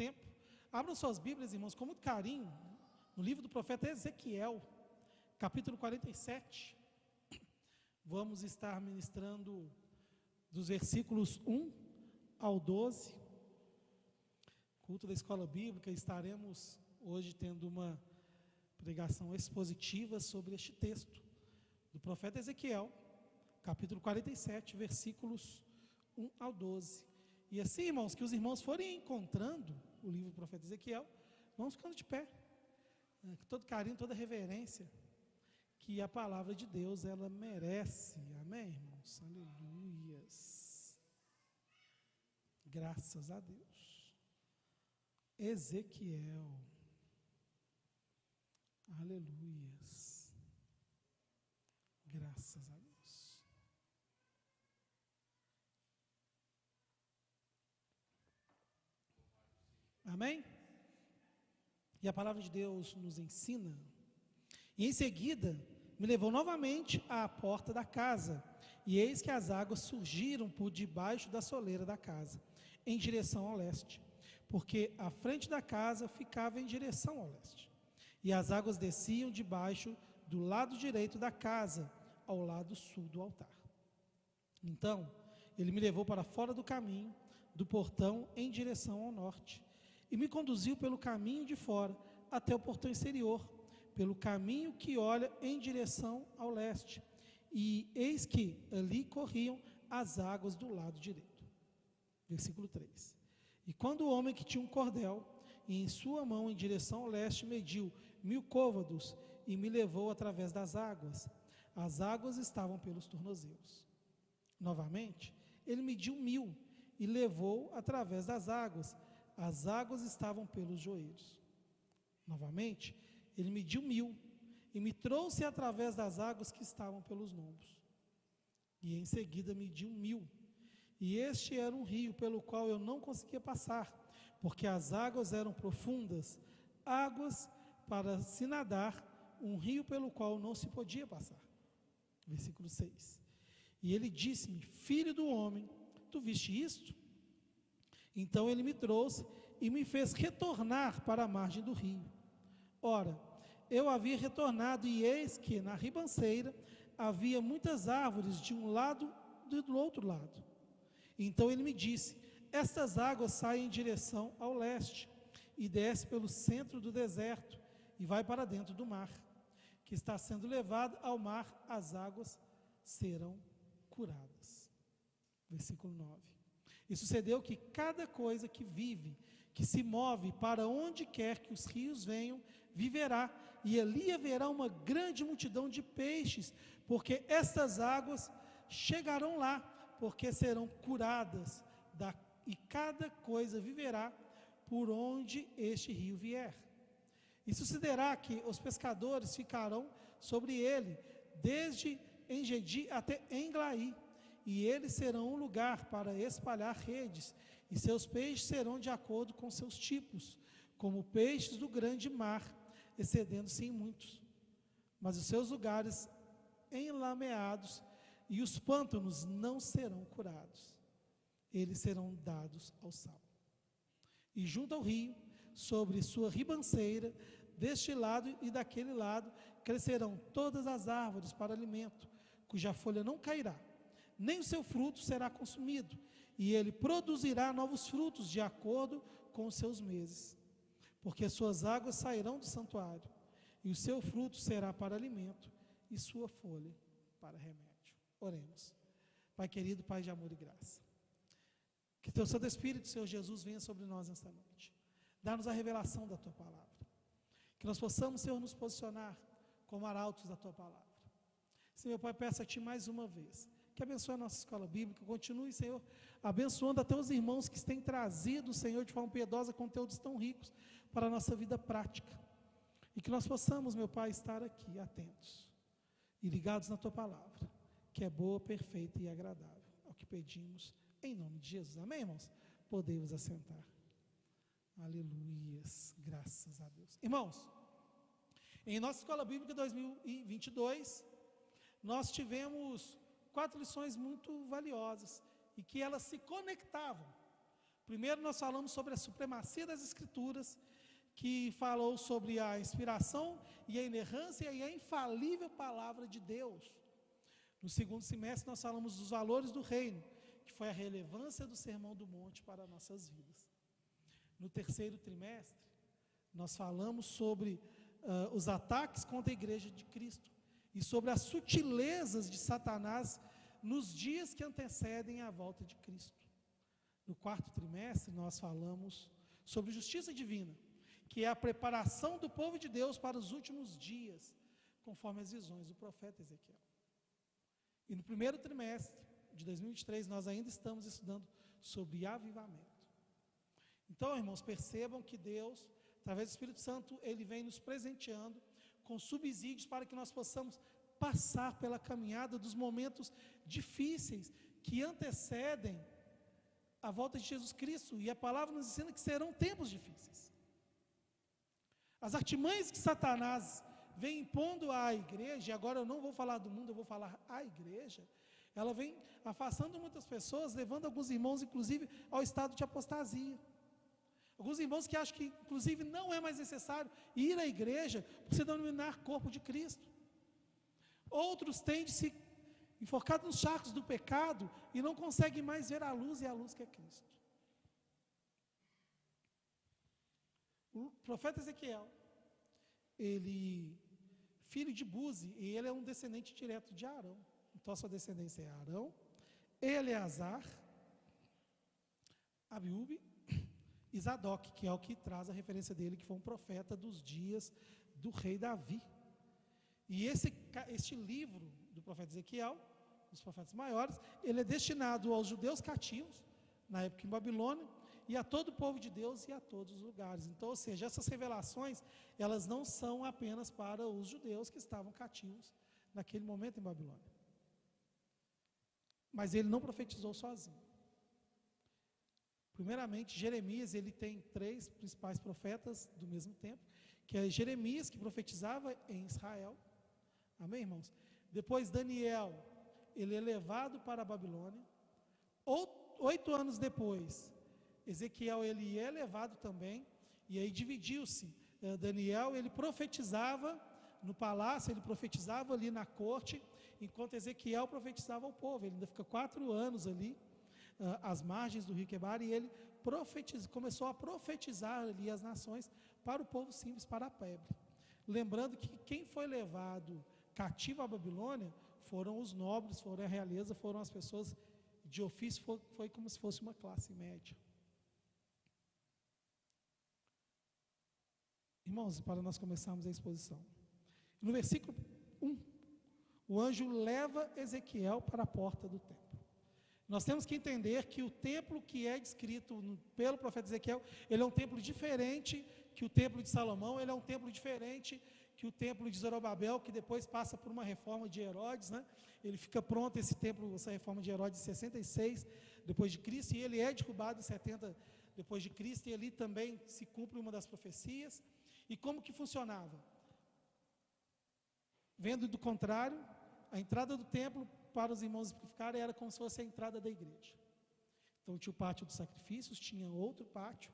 tempo. Abram suas Bíblias, irmãos, com muito carinho, no livro do profeta Ezequiel, capítulo 47. Vamos estar ministrando dos versículos 1 ao 12. Culto da escola bíblica, estaremos hoje tendo uma pregação expositiva sobre este texto do profeta Ezequiel, capítulo 47, versículos 1 ao 12. E assim, irmãos, que os irmãos forem encontrando o livro do profeta Ezequiel, vamos ficando de pé, com todo carinho, toda reverência, que a palavra de Deus, ela merece. Amém, irmãos? Aleluias. Graças a Deus. Ezequiel. Aleluias. Graças a Deus. Amém? E a palavra de Deus nos ensina. E em seguida, me levou novamente à porta da casa, e eis que as águas surgiram por debaixo da soleira da casa, em direção ao leste, porque a frente da casa ficava em direção ao leste. E as águas desciam debaixo do lado direito da casa, ao lado sul do altar. Então, ele me levou para fora do caminho, do portão, em direção ao norte, e me conduziu pelo caminho de fora, até o portão exterior, pelo caminho que olha em direção ao leste. E eis que ali corriam as águas do lado direito. Versículo 3. E quando o homem que tinha um cordel, e em sua mão em direção ao leste, mediu 1000 côvados, e me levou através das águas. As águas estavam pelos tornozelos. Novamente, ele mediu 1000, e levou através das águas. As águas estavam pelos joelhos. Novamente, ele mediu 1000, e me trouxe através das águas que estavam pelos lombos. E em seguida mediu 1000. E este era um rio pelo qual eu não conseguia passar, porque as águas eram profundas, águas para se nadar, um rio pelo qual não se podia passar. Versículo 6. E ele disse-me: filho do homem, tu viste isto? Então ele me trouxe e me fez retornar para a margem do rio. Ora, eu havia retornado, e eis que na ribanceira havia muitas árvores de um lado e do outro lado. Então ele me disse: estas águas saem em direção ao leste, e desce pelo centro do deserto, e vai para dentro do mar, que está sendo levado ao mar, as águas serão curadas. Versículo 9. E sucedeu que cada coisa que vive, que se move para onde quer que os rios venham, viverá, e ali haverá uma grande multidão de peixes, porque estas águas chegarão lá, porque serão curadas, e cada coisa viverá por onde este rio vier. E sucederá que os pescadores ficarão sobre ele, desde Engedi até Englaí, e eles serão um lugar para espalhar redes, e seus peixes serão de acordo com seus tipos, como peixes do grande mar, excedendo-se em muitos. Mas os seus lugares enlameados e os pântanos não serão curados, eles serão dados ao sal. E junto ao rio, sobre sua ribanceira, deste lado e daquele lado, crescerão todas as árvores para alimento, cuja folha não cairá, nem o seu fruto será consumido, e ele produzirá novos frutos de acordo com os seus meses, porque suas águas sairão do santuário, e o seu fruto será para alimento, e sua folha para remédio. Oremos. Pai querido, Pai de amor e graça, que teu Santo Espírito, Senhor Jesus, venha sobre nós nesta noite, dá-nos a revelação da tua palavra, que nós possamos, Senhor, nos posicionar como arautos da tua palavra. Senhor, Pai, peço a Ti mais uma vez, que abençoe a nossa escola bíblica, continue, Senhor, abençoando até os irmãos que têm trazido, Senhor, de forma piedosa, conteúdos tão ricos para a nossa vida prática, e que nós possamos, meu Pai, estar aqui atentos e ligados na Tua palavra, que é boa, perfeita e agradável, é o que pedimos em nome de Jesus. Amém, irmãos? Podemos assentar. Aleluias, graças a Deus. Irmãos, em nossa escola bíblica 2022, nós tivemos 4 lições muito valiosas, e que elas se conectavam Primeiro nós falamos sobre a supremacia das Escrituras, que falou sobre a inspiração e a inerrância e a infalível palavra de Deus. No segundo semestre nós falamos dos valores do reino, que foi a relevância do Sermão do Monte para nossas vidas. No terceiro trimestre, nós falamos sobre os ataques contra a igreja de Cristo e sobre as sutilezas de Satanás nos dias que antecedem a volta de Cristo. No quarto trimestre, nós falamos sobre justiça divina, que é a preparação do povo de Deus para os últimos dias, conforme as visões do profeta Ezequiel. E no primeiro trimestre de 2023, nós ainda estamos estudando sobre avivamento. Então, irmãos, percebam que Deus, através do Espírito Santo, Ele vem nos presenteando com subsídios para que nós possamos passar pela caminhada dos momentos difíceis que antecedem a volta de Jesus Cristo. E a palavra nos ensina que serão tempos difíceis. As artimanhas que Satanás vem impondo à igreja, e agora eu não vou falar do mundo, eu vou falar à igreja, ela vem afastando muitas pessoas, levando alguns irmãos, inclusive, ao estado de apostasia. Alguns irmãos que acham que, inclusive, não é mais necessário ir à igreja por se denominar corpo de Cristo. Outros têm de se enforcar nos charcos do pecado e não conseguem mais ver a luz, e a luz que é Cristo. O profeta Ezequiel, ele, filho de Buzi, e ele é um descendente direto de Arão. Então a sua descendência é Arão, Eleazar, Abiúbe e Zadok, que é o que traz a referência dele, que foi um profeta dos dias do rei Davi. E este livro do profeta Ezequiel, dos profetas maiores, ele é destinado aos judeus cativos, na época em Babilônia, e a todo o povo de Deus e a todos os lugares. Então, ou seja, essas revelações, elas não são apenas para os judeus que estavam cativos naquele momento em Babilônia. Mas ele não profetizou sozinho. Primeiramente, Jeremias, ele tem 3 principais profetas do mesmo tempo, que é Jeremias, que profetizava em Israel. Amém, irmãos? Depois, Daniel, ele é levado para a Babilônia. 8 anos depois, Ezequiel, ele é levado também, e aí dividiu-se. Daniel, ele profetizava no palácio, ele profetizava ali na corte, enquanto Ezequiel profetizava ao povo. Ele ainda fica 4 anos ali, às margens do rio Quebar, e ele começou a profetizar ali as nações para o povo simples, para a plebe. Lembrando que quem foi levado cativo à Babilônia foram os nobres, foram a realeza, foram as pessoas de ofício, foi como se fosse uma classe média. Irmãos, para nós começarmos a exposição. No versículo 1, o anjo leva Ezequiel para a porta do templo. Nós temos que entender que o templo que é descrito pelo profeta Ezequiel, ele é um templo diferente que o templo de Salomão, ele é um templo diferente que o templo de Zorobabel, que depois passa por uma reforma de Herodes, né? Ele fica pronto, esse templo, essa reforma de Herodes, em 66 depois de Cristo, e ele é derrubado em 70 depois de Cristo, e ali também se cumpre uma das profecias. E como que funcionava? Vendo do contrário, a entrada do templo para os irmãos simplificarem era como se fosse a entrada da igreja. Então tinha o pátio dos sacrifícios, tinha outro pátio,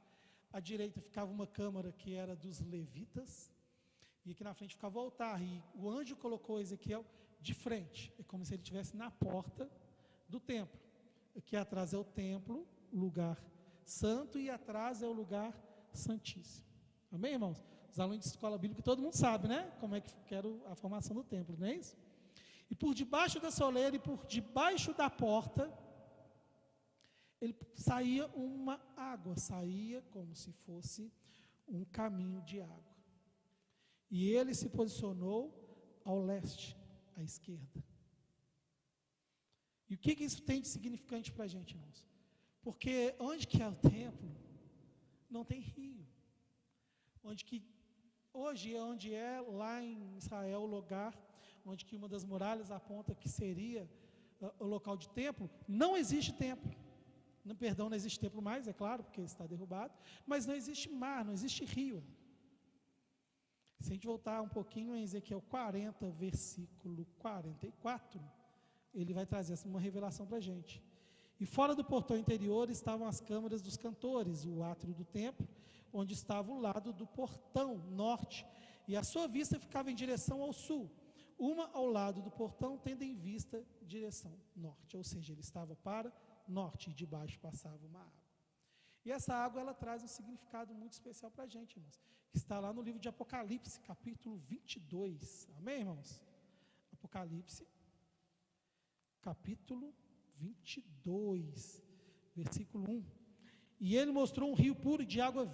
à direita ficava uma câmara que era dos levitas, e aqui na frente ficava o altar, e o anjo colocou Ezequiel de frente, é como se ele estivesse na porta do templo. Aqui atrás é o templo, o lugar santo, e atrás é o lugar santíssimo. Amém, irmãos? Os alunos de escola bíblica, todo mundo sabe, né? Como é que era a formação do templo, não é isso? E por debaixo da soleira e por debaixo da porta, ele saía uma água, saía como se fosse um caminho de água. E ele se posicionou ao leste, à esquerda. E o que isso tem de significante para a gente, irmãos? Porque onde que é o templo, não tem rio. Onde que hoje é onde é lá em Israel o lugar onde que uma das muralhas aponta que seria o local de templo, não existe templo. Não, perdão, não existe templo mais, é claro, porque está derrubado, mas não existe mar, não existe rio. Se a gente voltar um pouquinho em Ezequiel 40, versículo 44, ele vai trazer uma revelação para a gente. E fora do portão interior estavam as câmaras dos cantores, o átrio do templo, onde estava o lado do portão norte, e a sua vista ficava em direção ao sul, uma ao lado do portão, tendo em vista direção norte, ou seja, ele estava para norte, e de baixo passava uma água. E essa água, ela traz um significado muito especial para a gente, irmãos, que está lá no livro de Apocalipse, capítulo 22, amém, irmãos? Apocalipse, capítulo 22, versículo 1. E ele mostrou um rio puro de água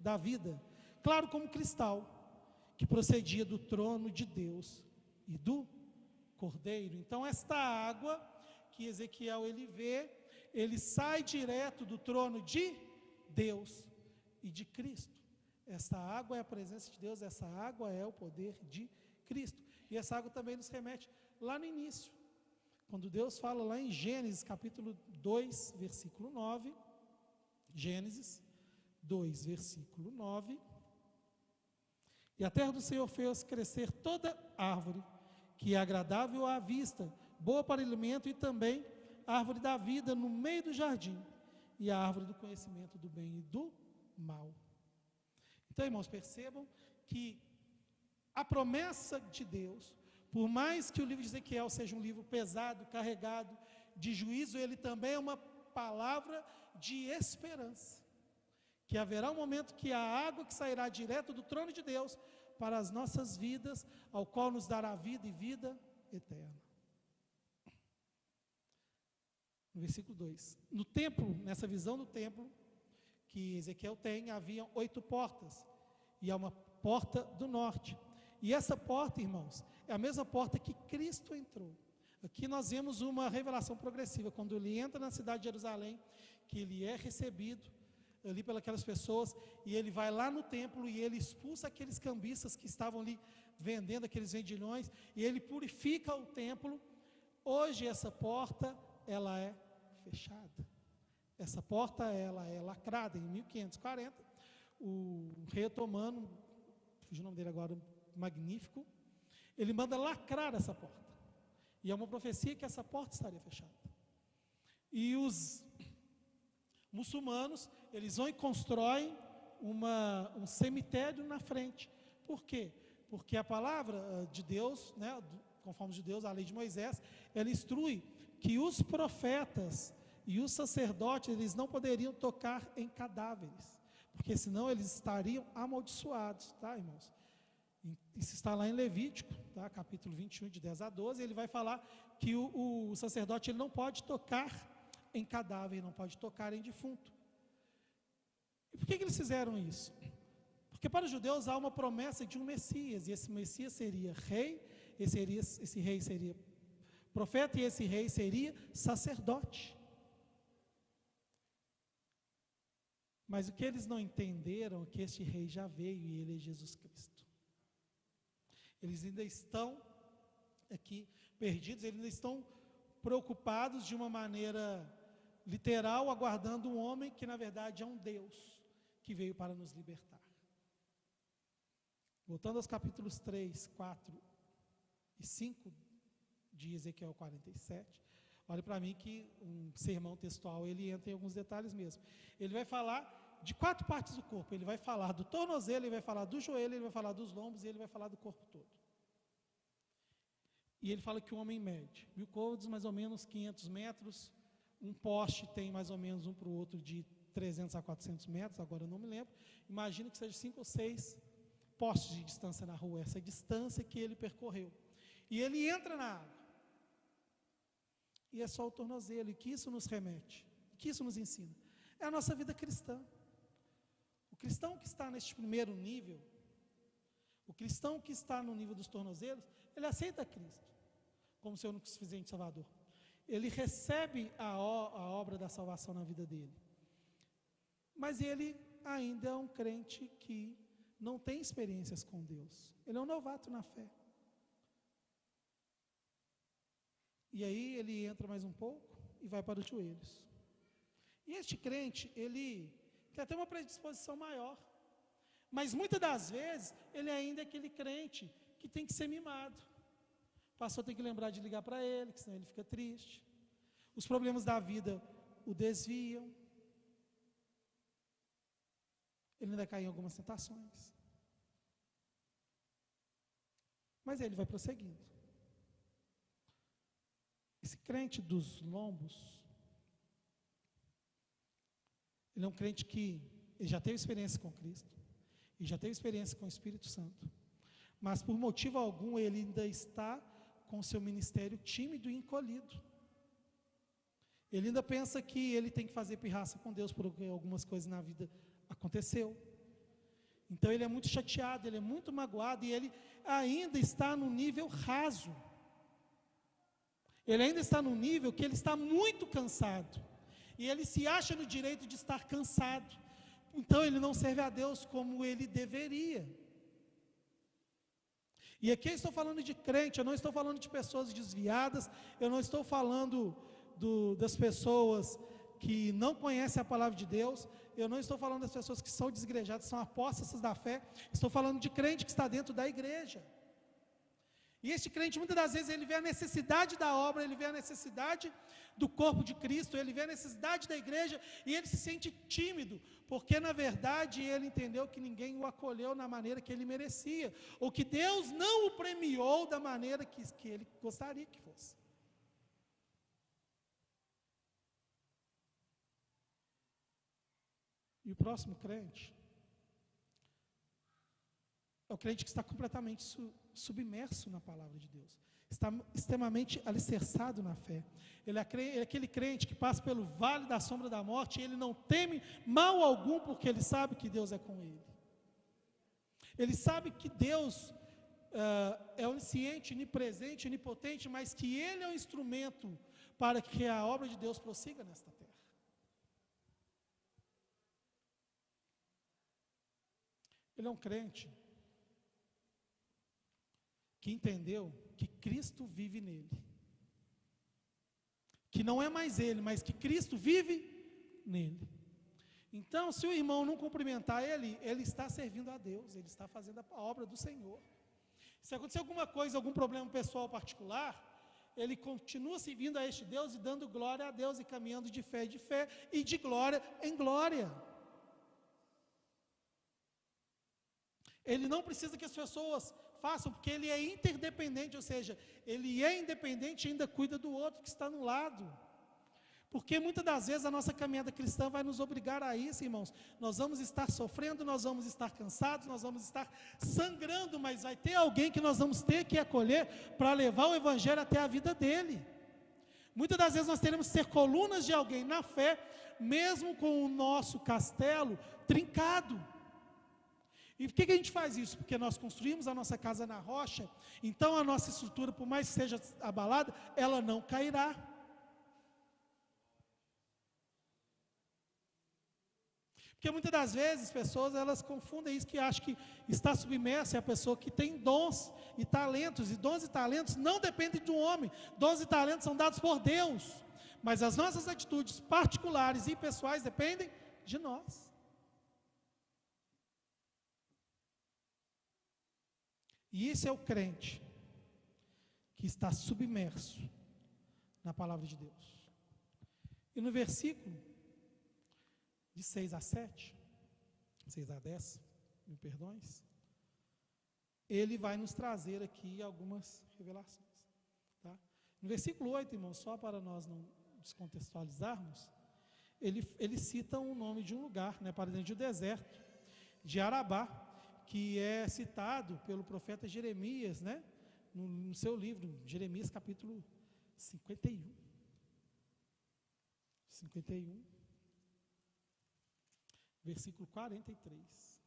da vida, claro como cristal, que procedia do trono de Deus e do Cordeiro. Então esta água que Ezequiel ele vê, ele sai direto do trono de Deus e de Cristo. Essa água é a presença de Deus, essa água é o poder de Cristo. E essa água também nos remete lá no início, quando Deus fala lá em Gênesis capítulo 2, versículo 9, Gênesis 2, versículo 9, e a terra do Senhor fez crescer toda árvore, que é agradável à vista, boa para alimento, e também a árvore da vida no meio do jardim, e a árvore do conhecimento do bem e do mal. Então, irmãos, percebam que a promessa de Deus, por mais que o livro de Ezequiel seja um livro pesado, carregado de juízo, ele também é uma palavra de esperança, que haverá um momento que a água que sairá direto do trono de Deus para as nossas vidas, ao qual nos dará vida e vida eterna. No versículo 2, no templo, nessa visão do templo que Ezequiel tem, havia 8 portas, e há uma porta do norte, e essa porta, irmãos, é a mesma porta que Cristo entrou. Aqui nós vemos uma revelação progressiva, quando ele entra na cidade de Jerusalém, que ele é recebido ali pelas pessoas, e ele vai lá no templo, e ele expulsa aqueles cambistas que estavam ali vendendo aqueles vendilhões, e ele purifica o templo. Hoje essa porta, ela é fechada. Essa porta, ela é lacrada. Em 1540, o rei otomano, fugiu o nome dele agora, Magnífico, ele manda lacrar essa porta, e é uma profecia que essa porta estaria fechada. E os muçulmanos, eles vão e constroem um cemitério na frente. Por quê? Porque a palavra de Deus, né, conforme de Deus, a lei de Moisés, ela instrui que os profetas e os sacerdotes, eles não poderiam tocar em cadáveres, porque senão eles estariam amaldiçoados, tá, irmãos? Isso está lá em Levítico, tá, capítulo 21, de 10 a 12, ele vai falar que o sacerdote ele não pode tocar em cadáver, não pode tocar em defunto. E por que eles fizeram isso? Porque para os judeus há uma promessa de um Messias, e esse Messias seria rei, esse rei seria profeta, e esse rei seria sacerdote. Mas o que eles não entenderam é que este rei já veio, e ele é Jesus Cristo. Eles ainda estão aqui perdidos, eles ainda estão preocupados de uma maneira literal, aguardando um homem que na verdade é um Deus, que veio para nos libertar. Voltando aos capítulos 3, 4 e 5 de Ezequiel 47, olhe para mim que um sermão textual, ele entra em alguns detalhes mesmo. Ele vai falar de 4 partes do corpo, ele vai falar do tornozelo, ele vai falar do joelho, ele vai falar dos lombos, e ele vai falar do corpo todo. E ele fala que o homem mede 1000 côvados, mais ou menos 500 metros, um poste tem mais ou menos um para o outro de 300 a 400 metros, agora eu não me lembro, imagino que seja 5 ou 6 postes de distância na rua, essa é a distância que ele percorreu, e ele entra na água, e é só o tornozelo, e que isso nos remete, que isso nos ensina, é a nossa vida cristã. O cristão que está neste primeiro nível, o cristão que está no nível dos tornozelos, ele aceita Cristo como seu único suficiente Salvador. Ele recebe a obra da salvação na vida dele. Mas ele ainda é um crente que não tem experiências com Deus. Ele é um novato na fé. E aí ele entra mais um pouco e vai para os joelhos. E este crente, ele tem até uma predisposição maior. Mas muitas das vezes, ele ainda é aquele crente que tem que ser mimado. O pastor tem que lembrar de ligar para ele, que senão ele fica triste. os problemas da vida o desviam, ele ainda cai em algumas tentações, mas ele vai prosseguindo. Esse crente dos lombos, ele é um crente que ele já teve experiência com Cristo, ele já teve experiência com o Espírito Santo, mas por motivo algum ele ainda está com seu ministério tímido e encolhido. Ele ainda pensa que ele tem que fazer pirraça com Deus porque algumas coisas na vida aconteceu. Então ele é muito chateado, ele é muito magoado e ele ainda está no nível raso. Ele ainda está no nível que ele está muito cansado. E ele se acha no direito de estar cansado. Então ele não serve a Deus como ele deveria. E aqui eu estou falando de crente, eu não estou falando de pessoas desviadas, eu não estou falando das pessoas que não conhecem a palavra de Deus, eu não estou falando das pessoas que são desigrejadas, são apóstatas da fé, estou falando de crente que está dentro da igreja. E este crente, muitas das vezes, ele vê a necessidade da obra, ele vê a necessidade do corpo de Cristo, ele vê a necessidade da igreja, e ele se sente tímido, porque na verdade ele entendeu que ninguém o acolheu na maneira que ele merecia, ou que Deus não o premiou da maneira que ele gostaria que fosse. E o próximo crente é o crente que está completamente submerso na palavra de Deus, está extremamente alicerçado na fé. Ele é aquele crente que passa pelo vale da sombra da morte e ele não teme mal algum, porque ele sabe que Deus é com ele. Ele sabe que Deus é onisciente, onipresente, onipotente, mas que Ele é um instrumento para que a obra de Deus prossiga nesta terra. Ele é um crente que entendeu que Cristo vive nele. Que não é mais ele, mas que Cristo vive nele. Então, se o irmão não cumprimentar ele, ele está servindo a Deus, ele está fazendo a obra do Senhor. Se acontecer alguma coisa, algum problema pessoal particular, ele continua servindo a este Deus e dando glória a Deus e caminhando de fé e de glória em glória. Ele não precisa que as pessoas façam, porque ele é interdependente, ou seja, ele é independente e ainda cuida do outro que está no lado. Porque muitas das vezes a nossa caminhada cristã vai nos obrigar a isso, irmãos. Nós vamos estar sofrendo, nós vamos estar cansados, nós vamos estar sangrando, mas vai ter alguém que nós vamos ter que acolher para levar o evangelho até a vida dele. Muitas das vezes nós teremos que ser colunas de alguém na fé, mesmo com o nosso castelo trincado. E por que a gente faz isso? Porque nós construímos a nossa casa na rocha, então a nossa estrutura, por mais que seja abalada, ela não cairá. Porque muitas das vezes pessoas elas confundem isso, que acham que está submersa é a pessoa que tem dons e talentos, e dons e talentos não dependem de um homem, dons e talentos são dados por Deus, mas as nossas atitudes particulares e pessoais dependem de nós. E esse é o crente que está submerso na palavra de Deus. E no versículo de 6 a 7, 6 a 10, me perdões, ele vai nos trazer aqui algumas revelações. Tá? No versículo 8, irmãos, só para nós não descontextualizarmos, ele cita o nome de um lugar, né, para dentro do deserto, de Arabá, que é citado pelo profeta Jeremias, né, no seu livro, Jeremias capítulo 51. 51, versículo 43.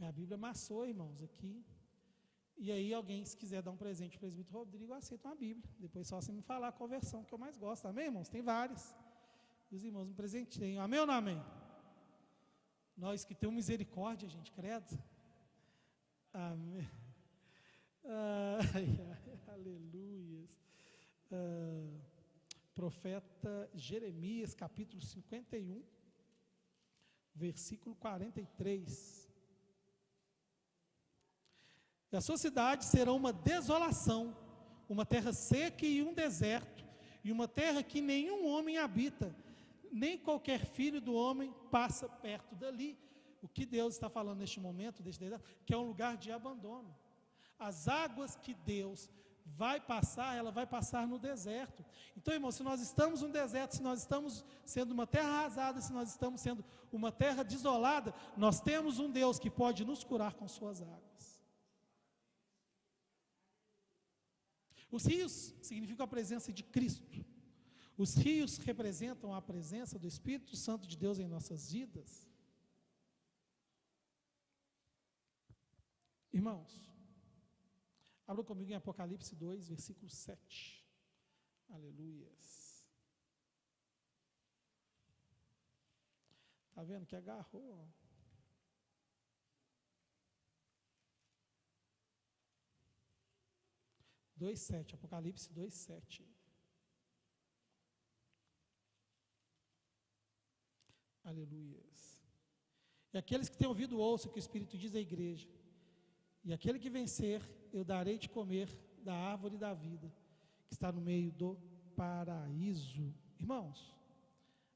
A Bíblia amassou, irmãos, aqui. E aí alguém, se quiser dar um presente para o presbítero Rodrigo, aceita uma Bíblia. Depois só você me falar qual versão que eu mais gosto. Amém, irmãos? Tem várias. E os irmãos me presenteiam. Amém ou não amém? Nós que temos misericórdia, gente, credo. Amém. Aleluias. Profeta Jeremias, capítulo 51, versículo 43. E a sua cidade será uma desolação, uma terra seca e um deserto, e uma terra que nenhum homem habita, nem qualquer filho do homem passa perto dali. O que Deus está falando neste momento, deste deserto, que é um lugar de abandono. As águas que Deus vai passar, ela vai passar no deserto. Então, irmão, se nós estamos no deserto, se nós estamos sendo uma terra arrasada, se nós estamos sendo uma terra desolada, nós temos um Deus que pode nos curar com suas águas. Os rios significam a presença de Cristo. Os rios representam a presença do Espírito Santo de Deus em nossas vidas. Irmãos, abra comigo em Apocalipse 2, versículo 7. Aleluias. Está vendo que agarrou? 2:7, Apocalipse 2:7. Aleluias. E aqueles que têm ouvido, ouçam o que o Espírito diz à igreja. E aquele que vencer, eu darei de comer da árvore da vida, que está no meio do paraíso. Irmãos,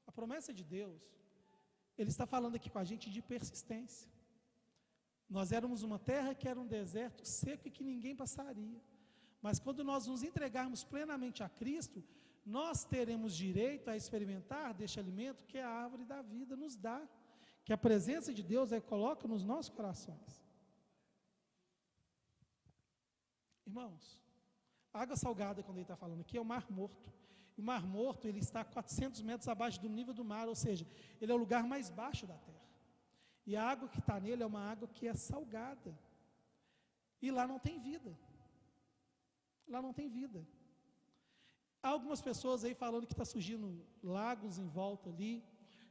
a promessa de Deus, Ele está falando aqui com a gente de persistência. Nós éramos uma terra que era um deserto seco e que ninguém passaria. Mas quando nós nos entregarmos plenamente a Cristo, nós teremos direito a experimentar deste alimento que a árvore da vida nos dá, que a presença de Deus coloca nos nossos corações. Irmãos, a água salgada, quando ele está falando aqui, é o Mar Morto. E o Mar Morto, ele está a 400 metros abaixo do nível do mar, ou seja, ele é o lugar mais baixo da terra. E a água que está nele é uma água que é salgada. E lá não tem vida. Lá não tem vida. Há algumas pessoas aí falando que está surgindo lagos em volta ali,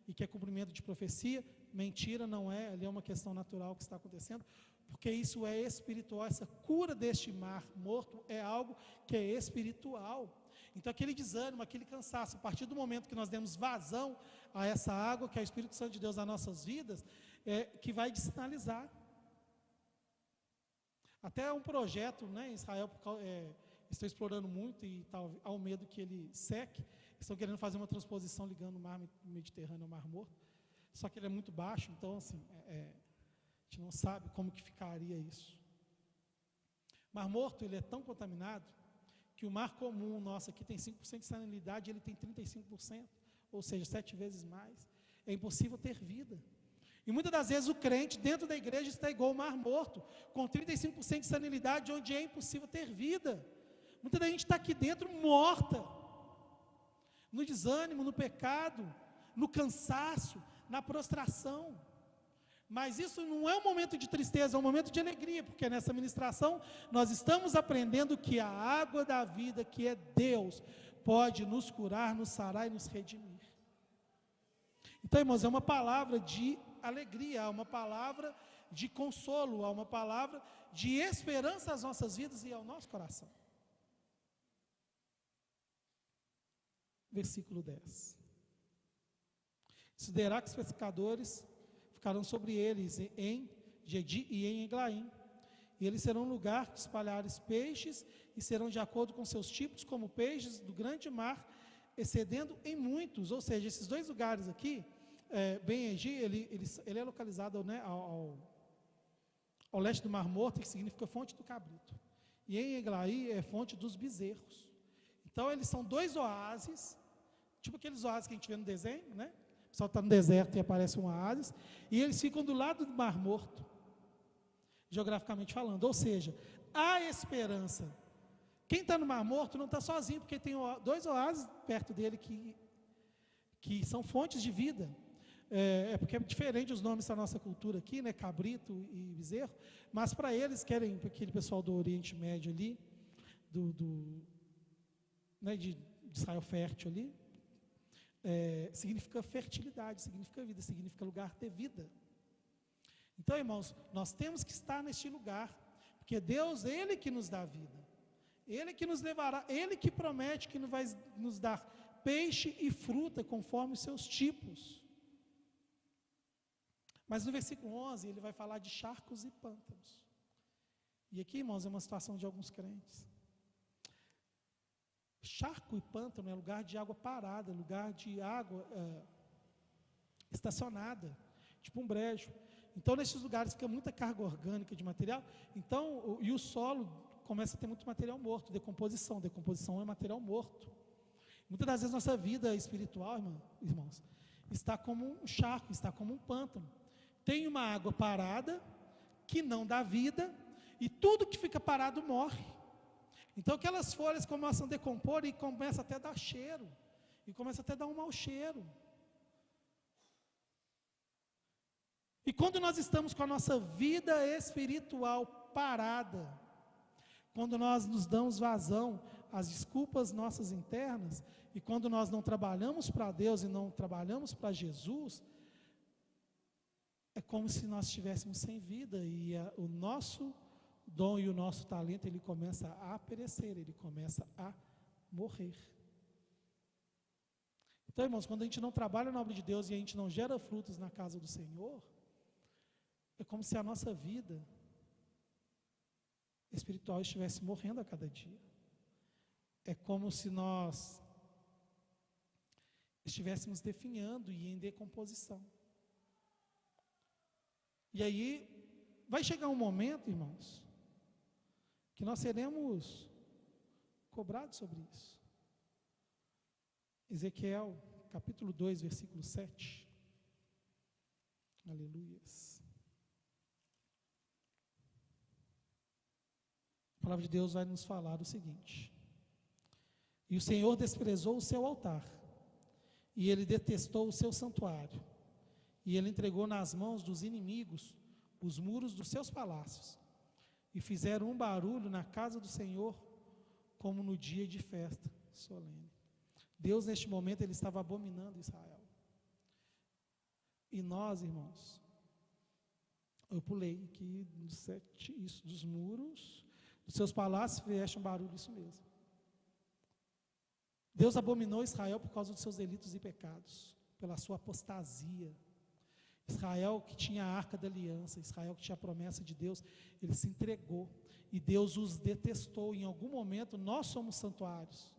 e que é cumprimento de profecia. Mentira, não é, ali é uma questão natural que está acontecendo, porque isso é espiritual, essa cura deste mar morto é algo que é espiritual. Então aquele desânimo, aquele cansaço, a partir do momento que nós demos vazão a essa água, que é o Espírito Santo de Deus nas nossas vidas, que vai sinalizar. Até um projeto, né, em Israel, estou explorando muito e há um medo que ele seque. Estão querendo fazer uma transposição ligando o mar Mediterrâneo ao Mar Morto, só que ele é muito baixo, então assim, a gente não sabe como que ficaria isso. Mar Morto, ele é tão contaminado, que o mar comum nosso aqui tem 5% de salinidade, ele tem 35%, ou seja, 7 vezes mais. É impossível ter vida. E muitas das vezes o crente dentro da igreja está igual ao Mar Morto, com 35% de salinidade, onde é impossível ter vida. Muita da gente está aqui dentro morta, no desânimo, no pecado, no cansaço, na prostração. Mas isso não é um momento de tristeza, é um momento de alegria, porque nessa ministração nós estamos aprendendo que a água da vida, que é Deus, pode nos curar, nos sarar e nos redimir. Então, irmãos, é uma palavra de alegria, é uma palavra de consolo, é uma palavra de esperança às nossas vidas e ao nosso coração. Versículo 10. Suderá que os pescadores ficarão sobre eles em Gedi e em Eglaim, e eles serão um lugar de espalhares peixes, e serão de acordo com seus tipos, como peixes do grande mar, excedendo em muitos. Ou seja, esses dois lugares aqui, Ben-Egi, ele é localizado, né, ao leste do Mar Morto, que significa fonte do cabrito, e em Eglaim é fonte dos bezerros. Então eles são dois oásis, tipo aqueles oásis que a gente vê no desenho, né? O pessoal está no deserto e aparece um oásis, e eles ficam do lado do Mar Morto, geograficamente falando. Ou seja, há esperança. Quem está no Mar Morto não está sozinho, porque tem dois oásis perto dele que são fontes de vida. Porque é diferente os nomes da nossa cultura aqui, né? Cabrito e bezerro, mas para eles, querem, aquele pessoal do Oriente Médio ali, né, de Israel fértil ali, significa fertilidade, significa vida, significa lugar de vida. Então, irmãos, nós temos que estar neste lugar, porque Deus, Ele que nos dá vida, Ele que nos levará, Ele que promete que vai nos dar peixe e fruta conforme os seus tipos. Mas no versículo 11, ele vai falar de charcos e pântanos. E aqui, irmãos, é uma situação de alguns crentes. Charco e pântano é lugar de água parada, lugar de água estacionada, tipo um brejo. Então, nesses lugares fica muita carga orgânica de material, então, e o solo começa a ter muito material morto, decomposição é material morto. Muitas das vezes nossa vida espiritual, irmãos, está como um charco, está como um pântano. Tem uma água parada, que não dá vida, e tudo que fica parado morre. Então aquelas folhas começam a decompor e começa até a dar cheiro, e começa até a dar um mau cheiro. E quando nós estamos com a nossa vida espiritual parada, quando nós nos damos vazão às desculpas nossas internas, e quando nós não trabalhamos para Deus e não trabalhamos para Jesus, é como se nós estivéssemos sem vida, e o nosso dom e o nosso talento, ele começa a perecer, ele começa a morrer. Então, irmãos, quando a gente não trabalha na obra de Deus e a gente não gera frutos na casa do Senhor, é como se a nossa vida espiritual estivesse morrendo a cada dia. É como se nós estivéssemos definhando e em decomposição. E aí, vai chegar um momento, irmãos, que nós seremos cobrados sobre isso. Ezequiel, capítulo 2, versículo 7. Aleluias. A palavra de Deus vai nos falar o seguinte: e o Senhor desprezou o seu altar, e ele detestou o seu santuário, e ele entregou nas mãos dos inimigos os muros dos seus palácios, e fizeram um barulho na casa do Senhor, como no dia de festa solene. Deus, neste momento, ele estava abominando Israel. E nós, irmãos, eu pulei aqui dos muros, dos seus palácios, fecha um barulho, isso mesmo. Deus abominou Israel por causa dos seus delitos e pecados, pela sua apostasia. Israel que tinha a arca da aliança, Israel que tinha a promessa de Deus, ele se entregou, e Deus os detestou. Em algum momento nós somos santuários.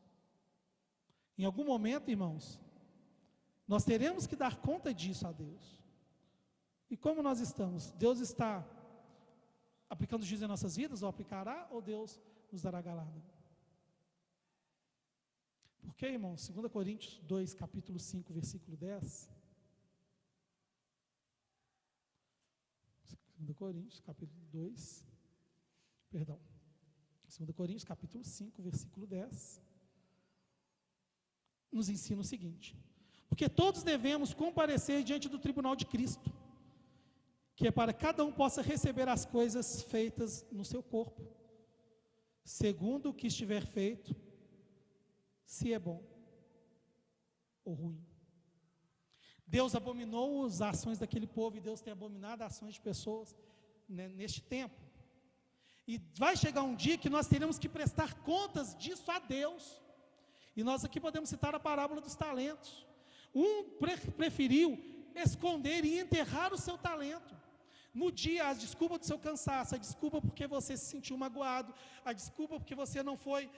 Em algum momento, irmãos, nós teremos que dar conta disso a Deus. E como nós estamos? Deus está aplicando juízo em nossas vidas, ou aplicará, ou Deus nos dará galardão? Porque, irmãos, 2 Coríntios 2, capítulo 5, versículo 10. 2 Coríntios, capítulo 2, perdão, 2 Coríntios, capítulo 5, versículo 10, nos ensina o seguinte: porque todos devemos comparecer diante do tribunal de Cristo, que é para que cada um possa receber as coisas feitas no seu corpo, segundo o que estiver feito, se é bom ou ruim. Deus abominou as ações daquele povo, e Deus tem abominado as ações de pessoas, né, neste tempo. E vai chegar um dia que nós teremos que prestar contas disso a Deus. E nós aqui podemos citar a parábola dos talentos. Um preferiu esconder e enterrar o seu talento. No dia, a desculpa do seu cansaço, a desculpa porque você se sentiu magoado, a desculpa porque você não foi,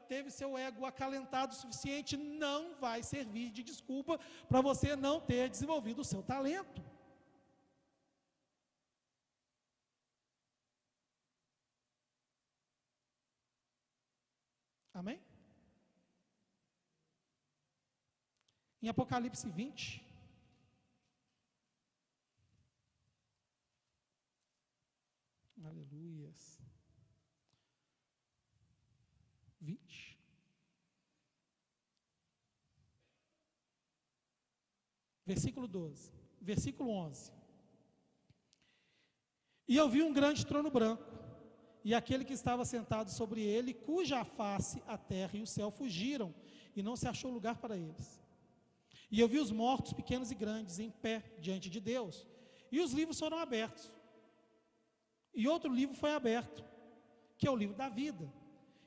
teve seu ego acalentado o suficiente, não vai servir de desculpa para você não ter desenvolvido o seu talento. Amém? Em Apocalipse 20, aleluias, 20, versículo 12, versículo 11. E eu vi um grande trono branco, e aquele que estava sentado sobre ele, cuja face a terra e o céu fugiram, e não se achou lugar para eles. E eu vi os mortos, pequenos e grandes, em pé diante de Deus, e os livros foram abertos. E outro livro foi aberto, que é o livro da vida.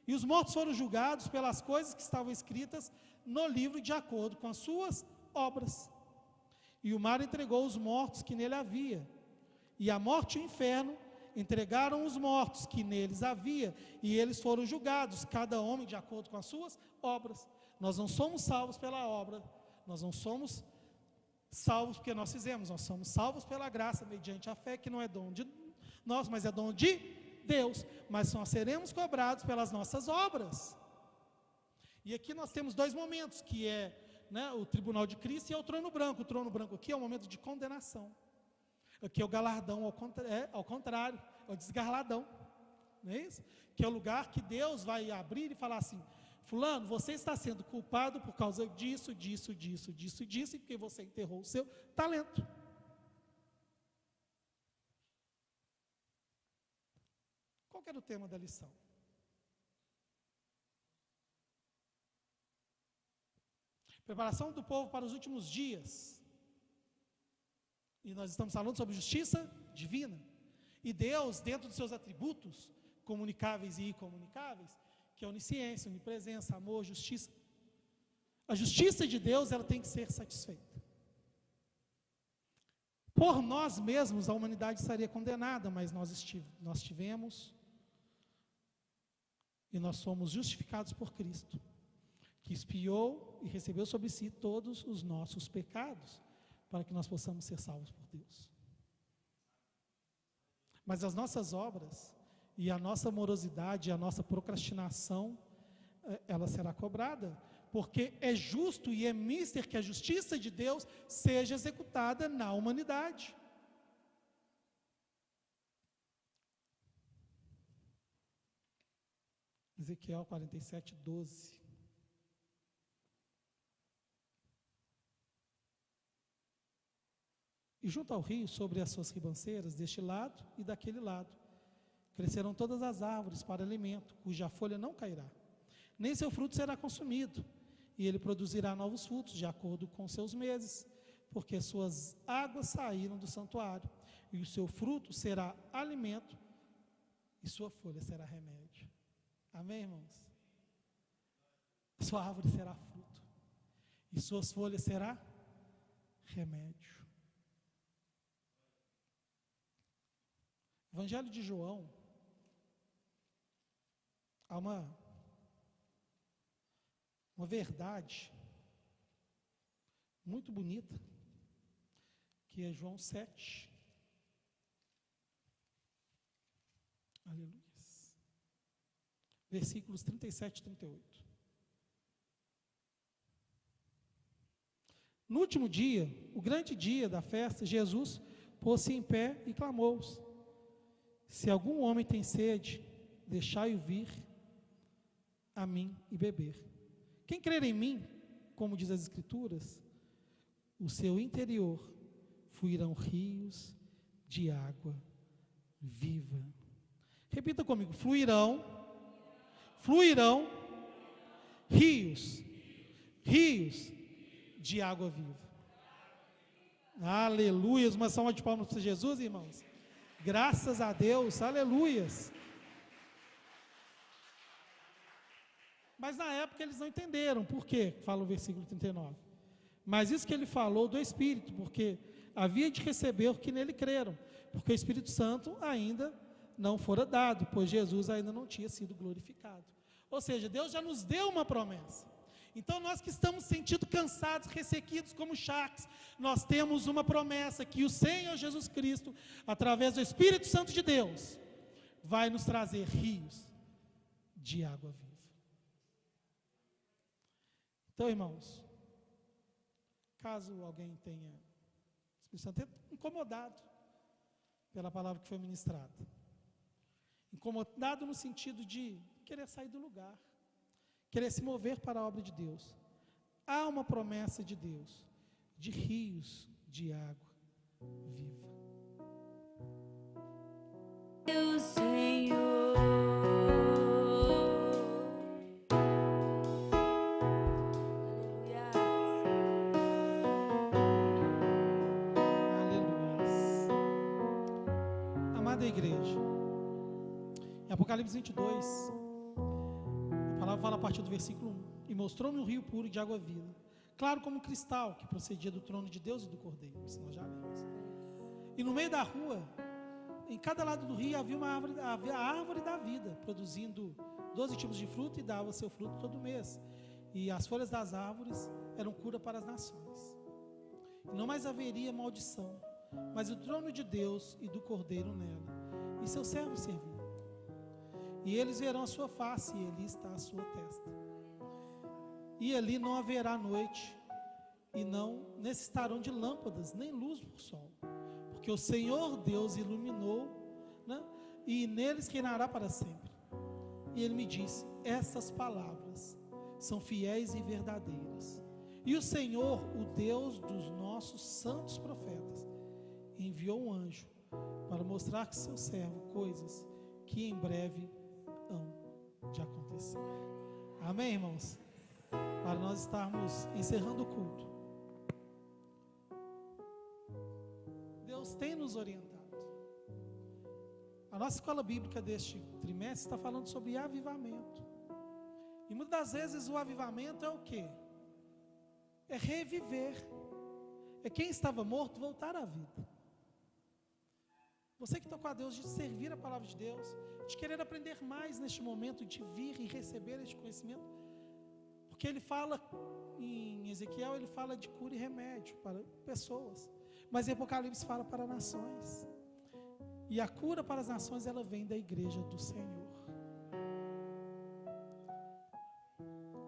E os mortos foram julgados pelas coisas que estavam escritas no livro, de acordo com as suas obras. E o mar entregou os mortos que nele havia. E a morte e o inferno entregaram os mortos que neles havia, e eles foram julgados, cada homem de acordo com as suas obras. Nós não somos salvos pela obra, nós não somos salvos porque nós fizemos, nós somos salvos pela graça, mediante a fé, que não é dom de nós, mas é dom de Deus, mas nós seremos cobrados pelas nossas obras. E aqui nós temos dois momentos, que é, o tribunal de Cristo e é o trono branco. O trono branco aqui é o momento de condenação. Aqui é o galardão, ao contrário, é o desgalardão. Não é isso? Que é o lugar que Deus vai abrir e falar assim: fulano, você está sendo culpado por causa disso, disso, disso, disso, disso, e porque você enterrou o seu talento. Qual que era o tema da lição? Preparação do povo para os últimos dias. E nós estamos falando sobre justiça divina. E Deus, dentro dos seus atributos, comunicáveis e incomunicáveis, que é onisciência, onipresença, amor, justiça. A justiça de Deus, ela tem que ser satisfeita. Por nós mesmos, a humanidade estaria condenada, mas nós tivemos e nós somos justificados por Cristo, que expiou e recebeu sobre si todos os nossos pecados, para que nós possamos ser salvos por Deus. Mas as nossas obras, e a nossa morosidade, a nossa procrastinação, ela será cobrada, porque é justo e é mister que a justiça de Deus seja executada na humanidade. Ezequiel 47, 12. E junto ao rio, sobre as suas ribanceiras, deste lado e daquele lado, crescerão todas as árvores para alimento, cuja folha não cairá, nem seu fruto será consumido, e ele produzirá novos frutos, de acordo com seus meses, porque suas águas saíram do santuário, e o seu fruto será alimento, e sua folha será remédio. Amém, irmãos? Sua árvore será fruto, e suas folhas será remédio. Evangelho de João, há uma verdade muito bonita, que é João 7. Aleluia. Versículos 37 e 38. No último dia, o grande dia da festa, Jesus pôs-se em pé e clamou: se algum homem tem sede, deixai-o vir a mim e beber. Quem crer em mim, como diz as Escrituras, o seu interior fluirão rios de água viva. Repita comigo: fluirão rios de água viva. Aleluia. Uma salva de palmas para Jesus, irmãos. Graças a Deus, aleluias. Mas na época eles não entenderam, por quê? Fala o versículo 39. Mas isso que ele falou do Espírito, porque havia de receber o que nele creram, porque o Espírito Santo ainda não fora dado, pois Jesus ainda não tinha sido glorificado. Ou seja, Deus já nos deu uma promessa. Então nós que estamos sentindo cansados, ressequidos como charques, nós temos uma promessa que o Senhor Jesus Cristo, através do Espírito Santo de Deus, vai nos trazer rios de água viva. Então, irmãos, caso alguém tenha incomodado pela palavra que foi ministrada, incomodado no sentido de querer sair do lugar, querer se mover para a obra de Deus, há uma promessa de Deus, de rios de água viva. Meu Senhor, Aleluia. Amada igreja, em Apocalipse 22, a palavra fala a partir do versículo 1. E mostrou-me um rio puro de água viva, claro como cristal, que procedia do trono de Deus e do Cordeiro. Isso nós já lemos. E no meio da rua, em cada lado do rio havia a árvore da vida, produzindo 12 tipos de fruto e dava seu fruto todo mês. E as folhas das árvores eram cura para as nações. E não mais haveria maldição, mas o trono de Deus e do Cordeiro nela, e seus servos serviam. E eles verão a sua face, e ali está a sua testa. E ali não haverá noite, e não necessitarão de lâmpadas, nem luz do sol, porque o Senhor Deus iluminou, né? E neles reinará para sempre. E ele me disse: essas palavras são fiéis e verdadeiras. E o Senhor, o Deus dos nossos santos profetas, enviou um anjo para mostrar que seu servo coisas que em breve hão de acontecer. Amém, irmãos? Para nós estarmos encerrando o culto, Deus tem nos orientado. A nossa escola bíblica deste trimestre está falando sobre avivamento. E muitas das vezes o avivamento é o quê? É reviver. É quem estava morto voltar à vida. Você que está com a Deus, de servir a palavra de Deus, de querer aprender mais neste momento, de vir e receber este conhecimento. Porque ele fala, em Ezequiel, ele fala de cura e remédio para pessoas. Mas em Apocalipse fala para nações. E a cura para as nações, ela vem da igreja do Senhor.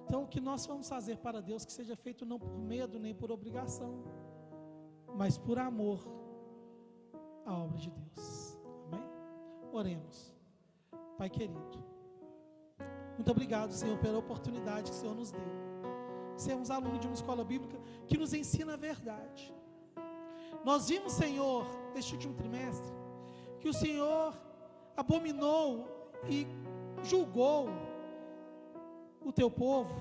Então, o que nós vamos fazer para Deus, que seja feito não por medo, nem por obrigação, mas por amor à obra de Deus. Amém? Oremos. Pai querido, muito obrigado, Senhor, pela oportunidade que o Senhor nos deu. Sermos alunos de uma escola bíblica que nos ensina a verdade. Nós vimos, Senhor, neste último trimestre, que o Senhor abominou e julgou o teu povo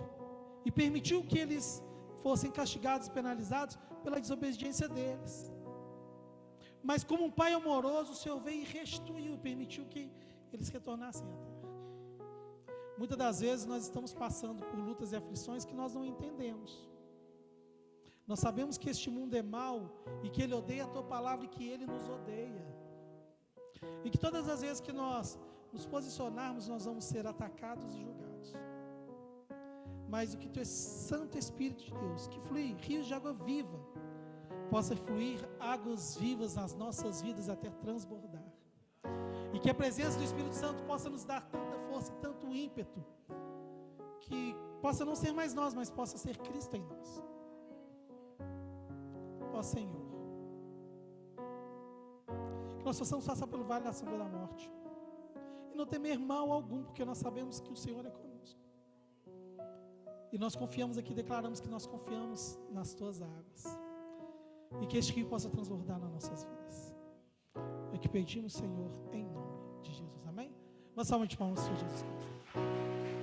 e permitiu que eles fossem castigados e penalizados pela desobediência deles. Mas como um pai amoroso, o Senhor veio e restituiu, permitiu que eles retornassem à terra. Muitas das vezes nós estamos passando por lutas e aflições que nós não entendemos. Nós sabemos que este mundo é mau e que ele odeia a tua palavra e que ele nos odeia. E que todas as vezes que nós nos posicionarmos, nós vamos ser atacados e julgados. Mas o que teu Santo Espírito de Deus, que flui rios de água viva, possa fluir águas vivas nas nossas vidas até transbordar. E que a presença do Espírito Santo possa nos dar tanta força e tanto ímpeto, que possa não ser mais nós, mas possa ser Cristo em nós. Ó Senhor, que nós possamos passar pelo vale da sombra da morte e não temer mal algum, porque nós sabemos que o Senhor é conosco. E nós confiamos aqui, declaramos que nós confiamos nas tuas águas. E que este rio possa transbordar nas nossas vidas. É que pedimos, Senhor, em nome de Jesus. Amém? Uma salva de palmas, Senhor Jesus.